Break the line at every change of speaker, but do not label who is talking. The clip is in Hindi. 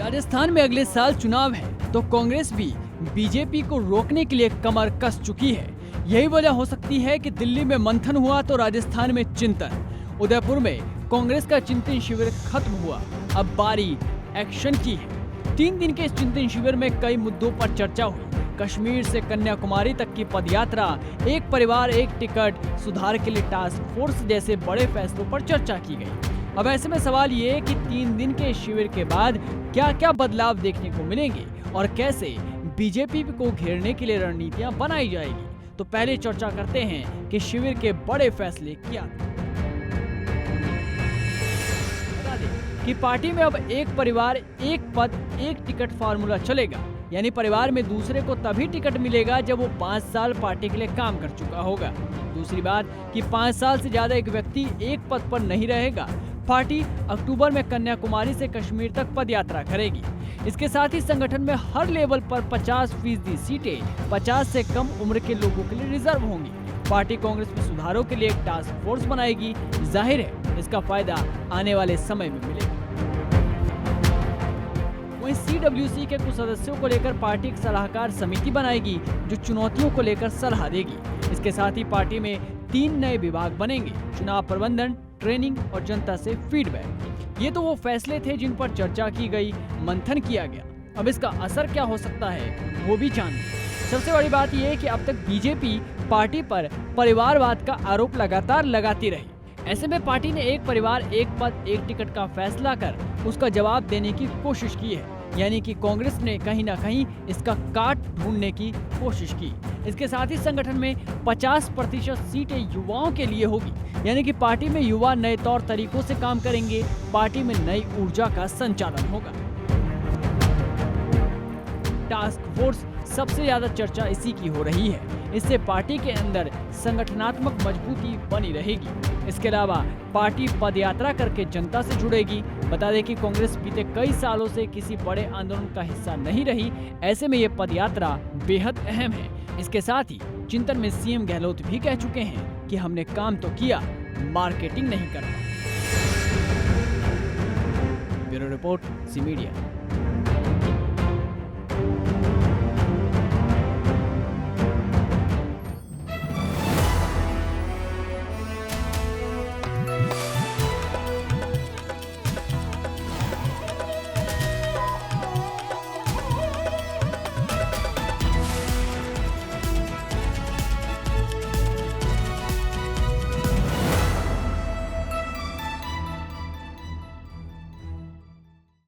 राजस्थान में अगले साल चुनाव है तो कांग्रेस भी बीजेपी को रोकने के लिए कमर कस चुकी है। यही वजह हो सकती है कि दिल्ली में मंथन हुआ तो राजस्थान में चिंतन। उदयपुर में कांग्रेस का चिंतन शिविर खत्म हुआ, अब बारी एक्शन की है। 3 दिन के इस चिंतन शिविर में कई मुद्दों पर चर्चा हुई। कश्मीर से कन्याकुमारी तक की पदयात्रा, एक परिवार एक टिकट, सुधार के लिए टास्क फोर्स जैसे बड़े फैसलों पर चर्चा की गई। अब ऐसे में सवाल ये है कि 3 दिन के शिविर के बाद क्या क्या बदलाव देखने को मिलेंगे और कैसे बीजेपी को घेरने के लिए रणनीतियां बनाई जाएगी। तो पहले चर्चा करते हैं कि शिविर के बड़े फैसले क्या थे। बता दें कि पार्टी में अब एक परिवार एक पद एक टिकट फार्मूला चलेगा, यानी परिवार में दूसरे को तभी टिकट मिलेगा जब वो 5 साल पार्टी के लिए काम कर चुका होगा। दूसरी बात कि 5 साल से ज्यादा एक व्यक्ति एक पद पर नहीं रहेगा। पार्टी अक्टूबर में कन्याकुमारी से कश्मीर तक पदयात्रा करेगी। इसके साथ ही संगठन में हर लेवल पर 50% सीटें 50 से कम उम्र के लोगों के लिए रिजर्व होंगी। पार्टी कांग्रेस में सुधारों के लिए एक टास्क फोर्स बनाएगी। जाहिर है इसका फायदा आने वाले समय में मिलेगा। वहीं CWC के कुछ सदस्यों को लेकर पार्टी एक सलाहकार समिति बनाएगी जो चुनौतियों को लेकर सलाह देगी। इसके साथ ही पार्टी में 3 नए विभाग बनेंगे: चुनाव प्रबंधन, ट्रेनिंग और जनता से फीडबैक। ये तो वो फैसले थे जिन पर चर्चा की गई, मंथन किया गया। अब इसका असर क्या हो सकता है वो भी जानिए। सबसे बड़ी बात यह है कि अब तक बीजेपी पार्टी पर परिवारवाद का आरोप लगातार लगाती रही। ऐसे में पार्टी ने एक परिवार एक पद एक टिकट का फैसला कर उसका जवाब देने की कोशिश की है, यानी कि कांग्रेस ने कहीं ना कहीं इसका काट ढूंढने की कोशिश की। इसके साथ ही संगठन में 50% सीटें युवाओं के लिए होगी, यानी कि पार्टी में युवा नए तौर तरीकों से काम करेंगे। पार्टी में नई ऊर्जा का संचालन होगा। टास्क फोर्स सबसे ज्यादा चर्चा इसी की हो रही है। इससे पार्टी के अंदर संगठनात्मक मजबूती बनी रहेगी। इसके अलावा पार्टी पदयात्रा करके जनता से जुड़ेगी। बता दें कि कांग्रेस बीते कई सालों से किसी बड़े आंदोलन का हिस्सा नहीं रही, ऐसे में ये पदयात्रा बेहद अहम है। इसके साथ ही चिंतन में सीएम गहलोत भी कह चुके हैं कि हमने काम तो किया, मार्केटिंग नहीं करना। Bureau report, C media.